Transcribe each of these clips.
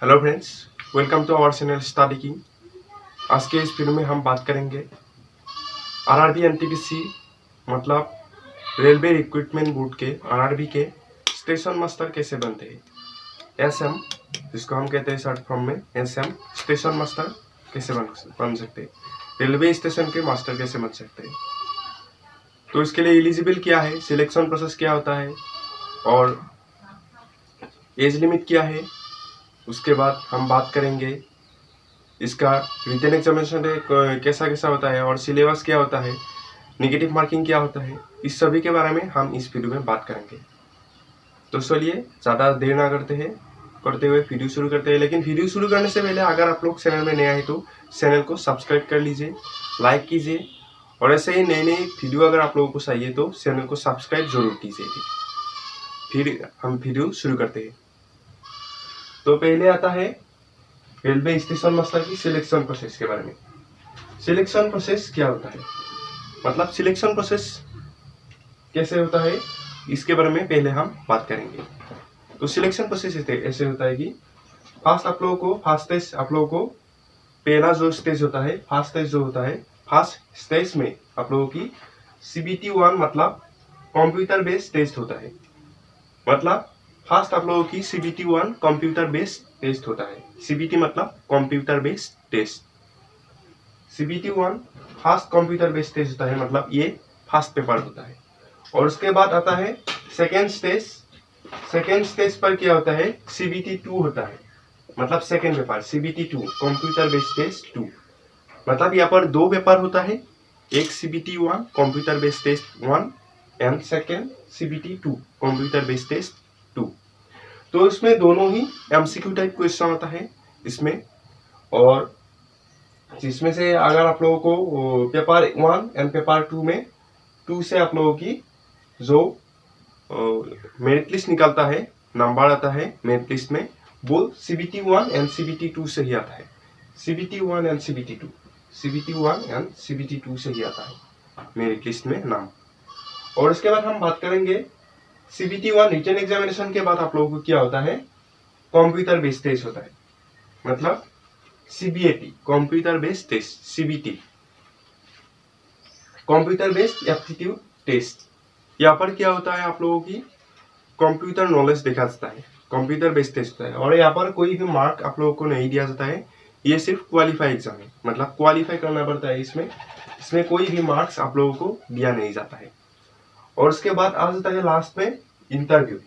Hello friends, welcome to our channel study king. आज के इस वीडियो में हम बात करेंगे आरआरबी एनटीपीसी मतलब रेलवे रिक्रूटमेंट बोर्ड के आरआरबी के स्टेशन मास्टर कैसे बनते हैं। एसएम जिसको हम कहते हैं शॉर्ट फॉर्म में एसएम स्टेशन मास्टर कैसे बन सकते हैं, रेलवे स्टेशन के मास्टर कैसे बन सकते हैं। तो इसके लिए एलिजिबल क्या है, सिलेक्शन प्रोसेस क्या होता है और एज लिमिट क्या है। उसके बाद हम बात करेंगे इसका रिटन एग्जामिनेशन कैसा कैसा होता है और सिलेबस क्या होता है, नेगेटिव मार्किंग क्या होता है। इस सभी के बारे में हम इस वीडियो में बात करेंगे। तो चलिए ज़्यादा देर ना करते हुए वीडियो शुरू करते हैं। लेकिन वीडियो शुरू करने से पहले अगर आप लोग चैनल में नए आए तो चैनल को सब्सक्राइब कर लीजिए, लाइक कीजिए और ऐसे ही नए नए वीडियो अगर आप लोगों को चाहिए तो चैनल को सब्सक्राइब जरूर कीजिए। फिर हम वीडियो शुरू करते हैं। तो पहले आता है रेलवे स्टेशन मास्टर की सिलेक्शन प्रोसेस के बारे में। सिलेक्शन प्रोसेस क्या होता है, मतलब सिलेक्शन प्रोसेस कैसे होता है, इसके बारे में पहले हम बात करेंगे। तो सिलेक्शन प्रोसेस ऐसे होता है कि फर्स्ट आप लोगों को पहला जो स्टेज होता है, फर्स्ट स्टेज जो होता है, फर्स्ट स्टेज में आप लोगों की CBT 1 मतलब कंप्यूटर बेस्ड टेस्ट होता है। मतलब फर्स्ट आप लोगों की CBT 1 कंप्यूटर बेस्ड टेस्ट होता है। CBT मतलब computer based test. CBT 1 first computer based test होता है, मतलब ये फर्स्ट पेपर होता है। और उसके बाद आता है सेकेंड स्टेज। सेकेंड स्टेज पर क्या होता है, CBT 2 होता है, मतलब second paper CBT 2 computer based test 2। मतलब यहाँ पर दो पेपर होता है, एक CBT 1 computer based test 1 and second CBT 2 computer based test 2। तो इसमें दोनों ही MCQ टाइप क्वेश्चन आता है इसमें। और जिसमें से अगर आप लोगों को पेपर 1 एंड पेपर 2 में 2 से आप लोगों की जो मेरिट लिस्ट निकलता है, नंबर आता है मेरिट लिस्ट में, वो CBT 1 एंड CBT 2 से ही आता है। CBT 1 and CBT 2, CBT 1 and CBT 2 से ही आता है मेरिट लिस्ट में नाम। और इसके बाद हम बात करेंगे CBT 1 रिटन एग्जामिनेशन के बाद आप लोगों को क्या होता है, कंप्यूटर बेस्ड टेस्ट होता है, मतलब CBAT computer based test, CBT computer based aptitude test. यहाँ पर क्या होता है, आप लोगों की कंप्यूटर नॉलेज देखा जाता है, कंप्यूटर बेस्ड टेस्ट होता है। और यहाँ पर कोई भी मार्क आप लोगों को नहीं दिया जाता है, ये सिर्फ क्वालिफाई एग्जाम है, मतलब क्वालिफाई करना पड़ता है इसमें कोई भी मार्क्स आप लोगों को दिया नहीं जाता है। और उसके बाद आ जाता है लास्ट में इंटरव्यू।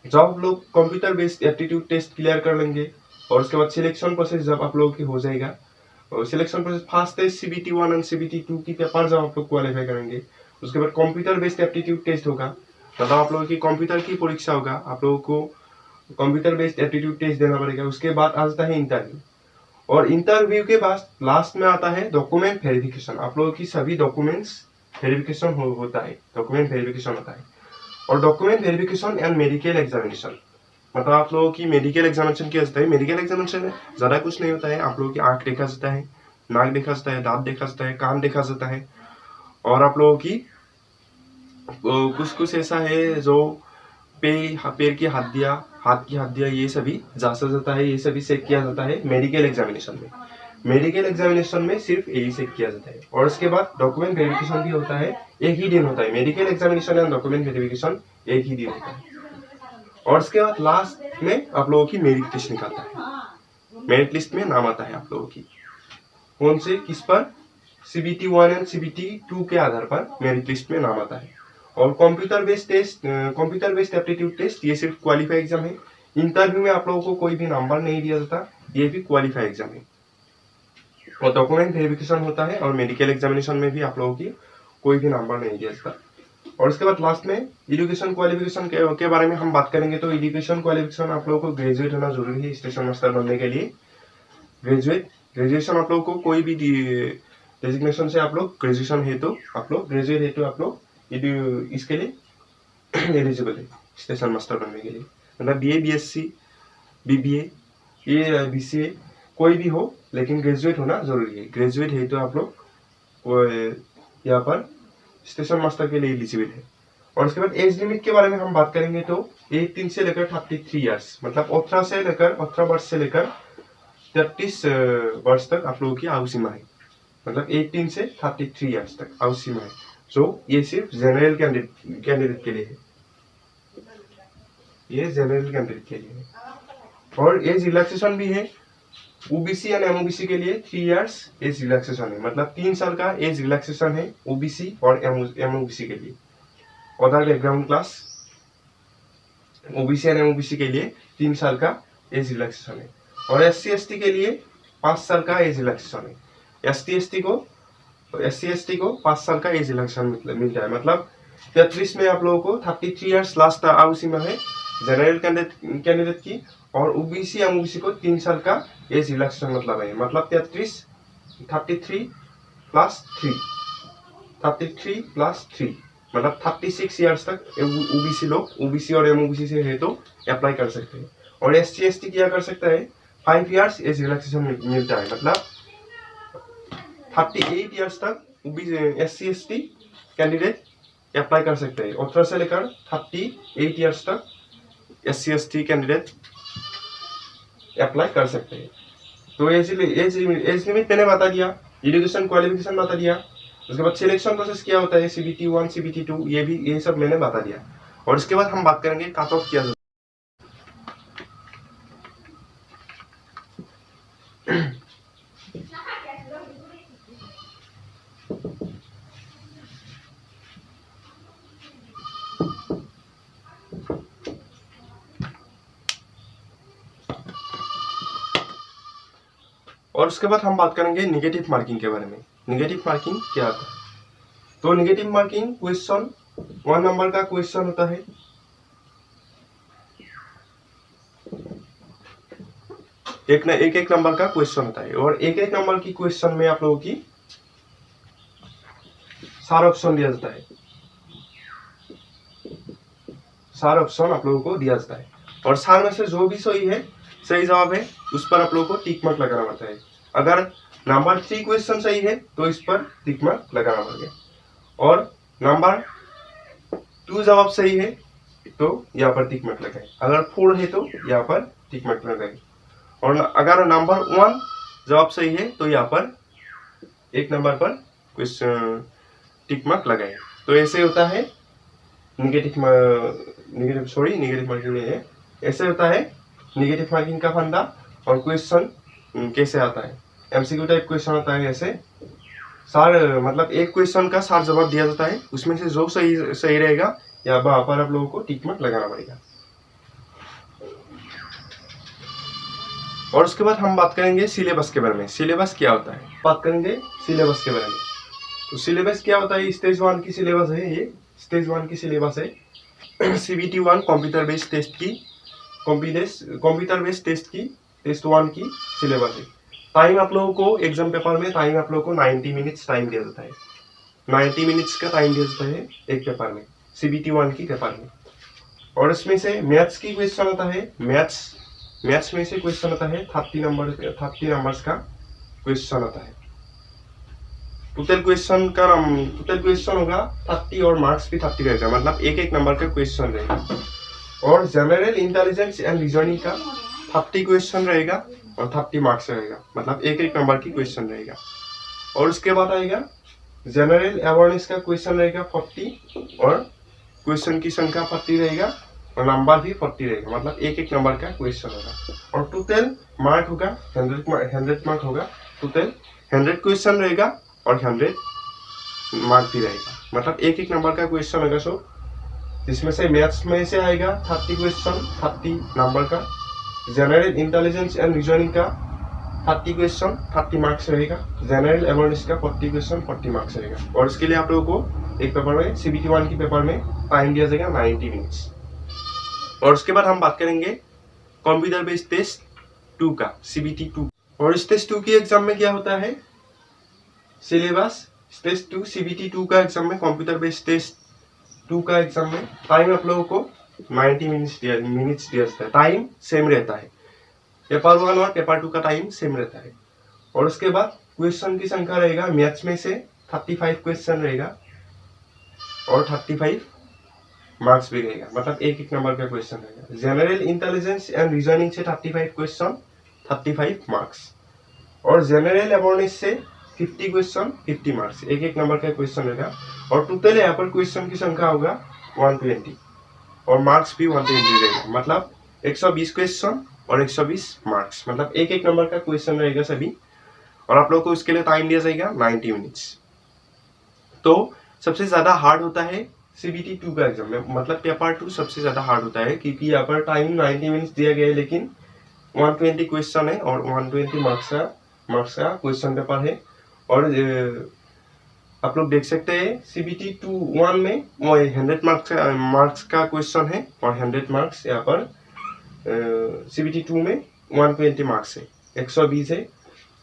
जब आप लोग computer based aptitude test clear कर लेंगे और उसके बाद सिलेक्शन प्रोसेस जब आप लोगों की हो जाएगा, और सिलेक्शन प्रोसेस फर्स्ट है CBT 1 एंड CBT 2 की पेपर जब आप लोग क्वालिफाई करेंगे, उसके बाद कंप्यूटर बेस्ड एप्टीट्यूड टेस्ट होगा, मतलब आप लोगों की कंप्यूटर की परीक्षा होगा, आप लोगों को कंप्यूटर बेस्ड एप्टीट्यूड टेस्ट देना पड़ेगा। उसके बाद आ जाता है इंटरव्यू, और इंटरव्यू के बाद लास्ट में आता है डॉक्यूमेंट वेरिफिकेशन। आप लोगों की सभी डॉक्यूमेंट्स वेरिफिकेशन होता है, डॉक्यूमेंट वेरिफिकेशन होता है। और document verification and medical examination, मतलब आप लोगों की मेडिकल एग्जामिनेशन क्या होता है। मेडिकल एग्जामिनेशन में ज़्यादा कुछ नहीं होता है, आप लोगों की आंख देखा जाता है, नाक देखा जाता है, दांत देखा जाता है, कान देखा जाता है। और आप लोगों की कुछ ऐसा है जो पैर की हड्डियाँ, हाथ की हड्डियाँ, ये सभी जांचा जाता है, ये सभी चेक किया जाता है मेडिकल एग्जामिनेशन में। मेडिकल एग्जामिनेशन में सिर्फ यही चेक किया जाता है। और उसके बाद डॉक्यूमेंट वेरिफिकेशन भी होता है, एक ही दिन होता है। Medical examination and document verification एक ही दिन होता है। और उसके बाद लास्ट में आप लोगों की मेरिट लिस्ट निकलता है, मेरिट लिस्ट में नाम आता है आप लोगों की कौन से किस पर, CBT 1 एंड CBT 2 के आधार पर मेरिट लिस्ट में नाम आता है। और computer based test, computer based aptitude test, ये सिर्फ क्वालिफाई एग्जाम है। इंटरव्यू में आप लोगों को कोई भी नंबर नहीं दिया जाता, ये भी क्वालिफाई एग्जाम है। और डॉक्यूमेंट वेरिफिकेशन होता है, और मेडिकल एग्जामिनेशन में भी आप लोगों की कोई भी नंबर नहीं दिया जाता। और उसके बाद लास्ट में एजुकेशन क्वालिफिकेशन के बारे में हम बात करेंगे। तो एजुकेशन क्वालिफिकेशन आप लोगों को ग्रेजुएट होना जरूरी है स्टेशन मास्टर बनने के लिए। ग्रेजुएशन आप लोगों को कोई भी डेजिग्नेशन से आप लोग ग्रेजुएशन है तो आप लोग ग्रेजुएट है तो आप लोग इसके लिए एलिजिबल है स्टेशन मास्टर बनने के लिए। मतलब BA BSc BBA ये BCA कोई भी हो, लेकिन ग्रेजुएट होना जरूरी है। ग्रेजुएट है तो आप लोग यहाँ पर स्टेशन मास्टर के लिए एलिजिबल है। और उसके बाद एज लिमिट के बारे में हम बात करेंगे। तो 18 से लेकर 33 ईयर्स, मतलब 18 वर्ष से लेकर 33 वर्ष तक आप लोगों की आयु सीमा है। मतलब 18 से 33 ईयर्स तक आयु सीमा है। जो ये सिर्फ जनरल कैंडिडेट के लिए है, ये जनरल कैंडिडेट के लिए है। और एज रिलैक्सेशन भी है। ओबीसी एंड एमओबीसी के लिए 3 इयर्स एज रिलैक्सेशन है, मतलब 3 साल का एज रिलैक्सेशन है ओबीसी और एमओबीसी के लिए। Other background class OBC and MOBC के लिए 3 साल का एज रिलैक्सेशन है। और एससी एसटी के लिए 5 साल का एज रिलैक्सेशन है। एससी एसटी को 5 साल का एज रिलैक्सेशन मिलता है। मतलब 33 में आप लोगों को 33 इयर्स लास्ट आयु सीमा है जनरल कैंडिडेट की, और ओबीसी एमओबीसी को 3 साल का एज रिलैक्सेशन मतलब है। मतलब 33 प्लस 3 मतलब 36 इयर्स तक ओबीसी लोग ओबीसी और एमओबीसी से है तो अप्लाई कर सकते हैं। और एससी एसटी क्या कर सकता है, 5 इयर्स एज रिलैक्सेशन मिलता है। मतलब 38 इयर्स तक एससी एसटी कैंडिडेट अप्लाई कर सकते हैं। 18 से लेकर 38 इयर्स तक एससी एसटी कैंडिडेट अप्लाई कर सकते हैं। तो एज लिमिट मैंने बता दिया, एजुकेशन क्वालिफिकेशन बता दिया, उसके बाद सिलेक्शन प्रोसेस क्या होता है, CBT 1 CBT 2 ये सब मैंने बता दिया। और इसके बाद हम बात करेंगे कट ऑफ क्या होता है। और उसके बाद हम बात करेंगे निगेटिव मार्किंग के बारे में। निगेटिव मार्किंग क्या होता है? तो निगेटिव मार्किंग क्वेश्चन 1 नंबर का क्वेश्चन होता है, एक नंबर का क्वेश्चन होता है। और एक नंबर की क्वेश्चन में आप लोगों की 4 ऑप्शन दिया जाता है, 4 ऑप्शन आप लोगों को दिया जाता है। और 4 में से जो भी सही जवाब है उस पर आप लोगों को टिक मार्क लगाना पड़ता है। अगर नंबर 3 क्वेश्चन सही है तो इस पर टिक मार्क लगाना पड़ेगा, और नंबर 2 जवाब सही है तो यहाँ पर टिक मार्क लगाए। अगर 4 है तो यहाँ पर टिक मार्क लगाए। और अगर नंबर 1 जवाब सही है तो यहाँ पर 1 नंबर पर क्वेश्चन टिक मार्क लगाए। तो ऐसे होता है निगेटिव मार्किंग में है। ऐसे होता है निगेटिव मार्किंग का फंडा। और क्वेश्चन कैसे आता है, एमसीक्यू टाइप क्वेश्चन आता है। ऐसे मतलब एक क्वेश्चन का 4 जवाब दिया जाता है, उसमें से जो सही रहेगा या वहां पर आप लोगों को टिक मार्क लगाना पड़ेगा। और उसके बाद हम बात करेंगे सिलेबस के बारे में। सिलेबस क्या होता है, बात करेंगे सिलेबस के बारे में। तो सिलेबस क्या होता है, स्टेज 1 की सिलेबस है, ये स्टेज 1 की सिलेबस है। CBT 1 कंप्यूटर बेस्ड टेस्ट की टेस्ट 1 की सिलेबस है। टाइम आप लोगों को एग्जाम पेपर में 90 मिनट्स टाइम दिया जाता है। 90 मिनट्स का टाइम दिया जाता है एक पेपर में, CBT 1 की पेपर में। और इसमें से मैथ्स की क्वेश्चन होता है, मैथ्स में से क्वेश्चन होता है 30 नंबर्स का क्वेश्चन होता है। टोटल क्वेश्चन होगा 30 और मार्क्स भी 30 रहेगा, मतलब एक नंबर का क्वेश्चन रहेगा। और जनरल इंटेलिजेंस एंड रीजनिंग का 30 क्वेश्चन रहेगा और 30 मार्क्स रहेगा, मतलब एक नंबर की क्वेश्चन रहेगा। और उसके बाद आएगा जनरल अवेयरनेस का क्वेश्चन रहेगा 40, और क्वेश्चन की संख्या 40 रहेगा और नंबर भी 40 रहेगा, मतलब एक नंबर का क्वेश्चन होगा। और टोटल मार्क होगा 100 मार्क होगा। टोटल 100 क्वेश्चन रहेगा और 100 मार्क भी रहेगा, मतलब एक नंबर का क्वेश्चन होगा। सो जिसमें से मैथ्स में से आएगा 30 क्वेश्चन 30 नंबर का, जनरल इंटेलिजेंस एंड रीजनिंग का 30 क्वेश्चन 30 मार्क्स रहेगा, जनरल अवेयरनेस का 40 क्वेश्चन 40 मार्क्स रहेगा। और इसके लिए आप लोगों को एक पेपर में CBT 1 की पेपर में टाइम दिया जाएगा 90 मिनट्स। और उसके बाद हम बात करेंगे कंप्यूटर बेस्ड टेस्ट 2 का, CBT 2। और इस टेस्ट 2 की एग्जाम में क्या होता है, सिलेबस टेस्ट 2 CBT 2 का एग्जाम में, कंप्यूटर बेस्ड टेस्ट 2 का एग्जाम में टाइम आप लोगों को 90 मिनट्स दिया जाता है। टाइम सेम रहता है, पेपर 1 और पेपर 2 का टाइम सेम रहता है। और उसके बाद क्वेश्चन की संख्या रहेगा, मैथ्स में से 35 क्वेश्चन रहेगा और 35 मार्क्स भी रहेगा, मतलब एक नंबर का क्वेश्चन रहेगा। जनरल इंटेलिजेंस एंड रीजनिंग से 35 क्वेश्चन 35 मार्क्स, और जनरल अवेयरनेस से 50 क्वेश्चन 50 मार्क्स, एक नंबर का क्वेश्चन रहेगा। और टोटल यहाँ पर क्वेश्चन की संख्या होगा 120 और मार्क्स भी 120 रहेगा, मतलब 120 क्वेश्चन और 120 मार्क्स, मतलब एक नंबर का क्वेश्चन रहेगा सभी। और आप लोग को इसके लिए टाइम दिया जाएगा 90 मिनट्स। तो सबसे ज्यादा हार्ड होता है CBT 2 का एग्जाम में, मतलब पेपर 2 सबसे ज्यादा हार्ड होता है, क्योंकि यहाँ पर टाइम 90 मिनट्स दिया गया है, लेकिन 120 क्वेश्चन है और 120 मार्क्स का क्वेश्चन पेपर है। और आप लोग देख सकते हैं CBT 2 में 100 मार्क्स का क्वेश्चन है और 100 मार्क्स यहाँ पर CBT 2 में 120 मार्क्स है, 120 है,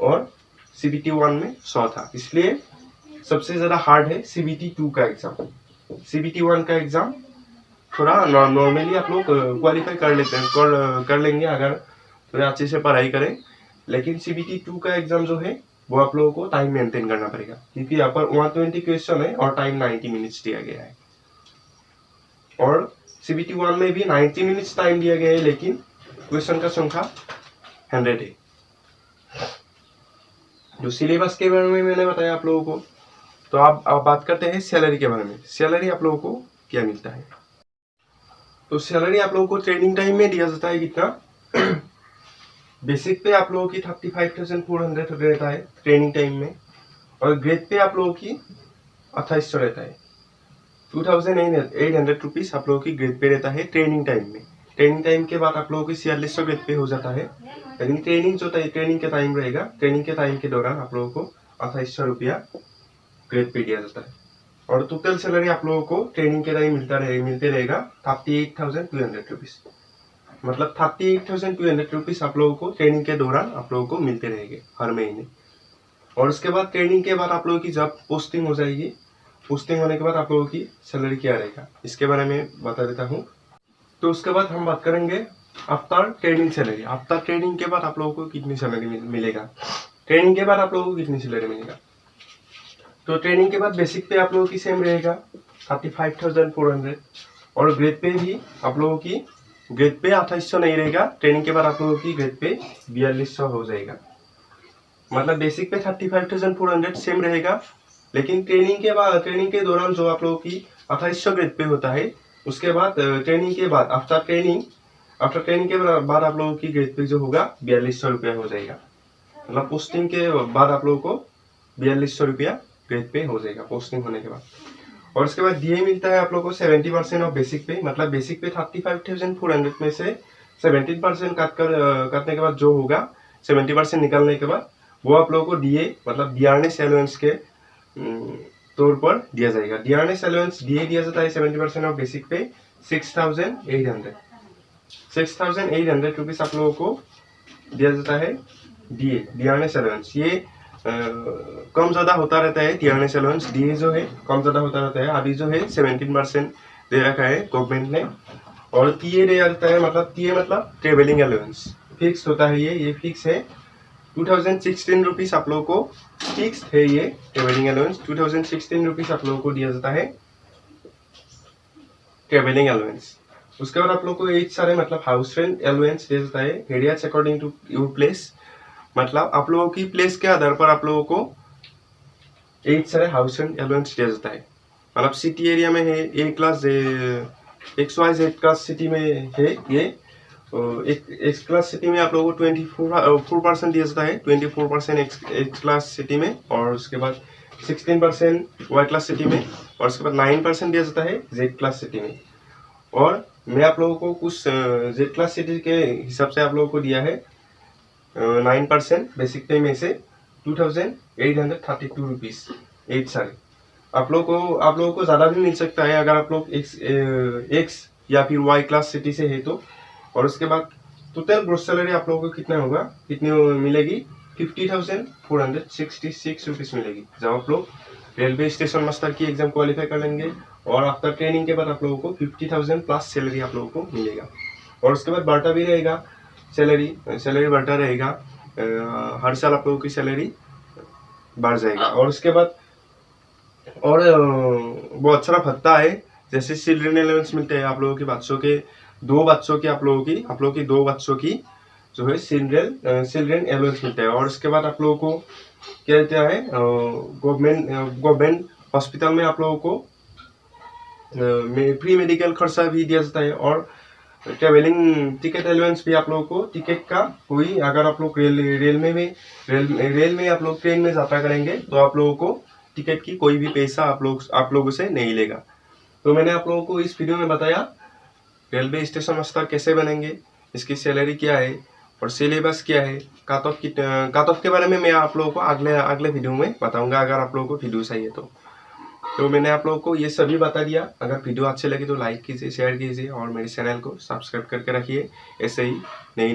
और CBT 1 में 100 था, इसलिए सबसे ज्यादा हार्ड है CBT 2 का एग्जाम। CBT 1 का एग्जाम थोड़ा नॉर्मली आप लोग क्वालिफाई कर लेते हैं, कर लेंगे अगर थोड़े अच्छे से पढ़ाई करें, लेकिन CBT 2 का एग्जाम जो है वो आप लोगों को टाइम मेंटेन करना पड़ेगा, क्योंकि यहाँ पर 120 क्वेश्चन है और टाइम 90 मिनट्स दिया गया है। और CBT 1 में भी 90 मिनट्स टाइम दिया गया है, लेकिन क्वेश्चन का संख्या 100 है। जो सिलेबस के बारे में मैंने बताया आप लोगों को, तो आप बात करते हैं सैलरी के बारे में। सैलरी आप लोगों को क्या मिलता है? तो सैलरी आप लोगों को ट्रेनिंग टाइम में दिया जाता है कितना? बेसिक पे आप लोगों की 35,400 रहता है ट्रेनिंग टाइम में, और ग्रेड पे आप लोगों की 2800 रहता है। 2,800 रुपीज आप लोगों की ग्रेड पे रहता है ट्रेनिंग टाइम में। ट्रेनिंग टाइम के बाद आप लोगों की 4600 ग्रेड पे हो जाता है, लेकिन ट्रेनिंग का टाइम रहेगा, ट्रेनिंग के टाइम के दौरान आप लोगों को 2800 रुपया ग्रेड पे दिया जाता है। और टोटल सैलरी आप लोगों को ट्रेनिंग के टाइम मिलते रहेगा 38,200 रुपीज, मतलब 38,200 रुपीज आप लोगों को ट्रेनिंग के दौरान आप लोगों को मिलते रहेंगे हर महीने। और उसके बाद ट्रेनिंग के बाद आप लोगों की जब पोस्टिंग हो जाएगी, पोस्टिंग होने के बाद आप लोगों की सैलरी क्या रहेगा इसके बारे में बता देता हूँ। तो उसके बाद हम बात करेंगे after training salary. After training के बाद आप लोगों को कितनी सैलरी मिलेगा, ट्रेनिंग के बाद आप लोगों को कितनी सैलरी मिलेगा। तो ट्रेनिंग के बाद बेसिक पे आप लोगों की सेम रहेगा 35,400, और ग्रेड पे भी आप लोगों की ग्रेड पे 2800 नहीं रहेगा, ट्रेनिंग के बाद आप लोगों की ग्रेड पे 4200 हो जाएगा। मतलब बेसिक पे 35,400 सेम रहेगा, लेकिन ट्रेनिंग के दौरान जो आप लोगों की 2800 ग्रेड पे होता है, उसके बाद ट्रेनिंग के बाद आफ्टर ट्रेनिंग के बाद आप लोगों की ग्रेड पे जो होगा 4200 रुपया हो जाएगा। मतलब पोस्टिंग के बाद आप लोगों को 4200 रुपया ग्रेड पे हो जाएगा पोस्टिंग होने के बाद। और उसके बाद डीए मिलता है आप लोगों को 70% ऑफ बेसिक पे, मतलब बेसिक पे 35,400 में से 17% काटने के बाद जो होगा 70% निकालने के बाद वो आप लोगों को डीए मतलब डियरनेस अलाउंस के तौर पर दिया जाएगा। डियरनेस अलाउंस डीए दिया जाता है 70% ऑफ बेसिक पे 6,800 रुपीज आप लोगों को दिया जाता है डीए डियरनेस अलाउंस। ये कम ज्यादा होता रहता है डियरनेस अलाउंस, डीए जो है कम ज्यादा होता रहता है। अभी जो है 17% दे रखा है गवर्नमेंट ने। और टीए दे जाता है, मतलब टीए मतलब ट्रेवलिंग अलाउंस फिक्स होता है, ये फिक्स है 2016 रुपीज आप लोगों को फिक्स है ये ट्रेवलिंग अलाउंस। 2016 रुपीज आप लोगों को दिया जाता है ट्रेवलिंग अलाउंस। उसके बाद आप लोगों को एच सारे मतलब हाउस रेंट अलाउंस दिया जाता है areas according to your place, मतलब आप लोगों की प्लेस के आधार पर आप लोगों को एच सारे हाउस रेंट अलाउंस दिया जाता है। मतलब सिटी एरिया में है ए क्लास XYZ क्लास सिटी में है ये, एक्स क्लास सिटी में आप लोगों को 24% दिया जाता है, 24% एक्स क्लास सिटी में, और उसके बाद 16% वाई क्लास सिटी में, और उसके बाद 9% दिया जाता है जेड क्लास सिटी में। और मैं आप लोगों को कुछ जेड क्लास सिटी के हिसाब से आप लोगों को दिया है 9% बेसिक पे में से 2,832 रुपीज एट सारे। आप लोगों को ज्यादा भी मिल सकता है अगर आप लोग एक्स या फिर वाई क्लास सिटी से है तो। और उसके बाद टोटल ग्रोस सैलरी आप लोगों को कितनी मिलेगी 50,466 रुपीज मिलेगी जब आप लोग रेलवे स्टेशन मास्टर की एग्जाम क्वालिफाई कर लेंगे। और आफ्टर ट्रेनिंग के बाद आप लोगों को 50,000 प्लस सैलरी आप लोगों को मिलेगा। और उसके बाद बढ़ता भी रहेगा, सैलरी बढ़ता रहेगा, हर साल आप लोगों की सैलरी बढ़ जाएगा। और उसके बाद और बहुत सारा भत्ता है जैसे चिल्ड्रन अलाउंस मिलते हैं आप लोगों के बच्चों के दो बच्चों की दो बच्चों की जो है चिल्ड्रन अलाउंस मिलता है। और इसके बाद आप लोगों को क्या देता है, गवर्नमेंट हॉस्पिटल में आप लोगों को फ्री मेडिकल खर्चा भी दिया जाता है। और ट्रेवलिंग टिकट अलाउंस भी आप लोगों को टिकट का कोई, अगर आप लोग रेल में आप लोग ट्रेन में यात्रा करेंगे तो आप लोगों को टिकट की कोई भी पैसा आप लोगों से नहीं लेगा। तो मैंने आप लोगों को इस वीडियो में बताया रेलवे स्टेशन मास्टर कैसे बनेंगे, इसकी सैलरी क्या है और सिलेबस क्या है। कट ऑफ के बारे में मैं आप लोगों को अगले वीडियो में बताऊंगा, अगर आप लोगों को वीडियो चाहिए तो मैंने आप लोगों को ये सभी बता दिया। अगर वीडियो अच्छे लगे तो लाइक कीजिए, शेयर कीजिए और मेरे चैनल को सब्सक्राइब करके रखिए। ऐसे ही नई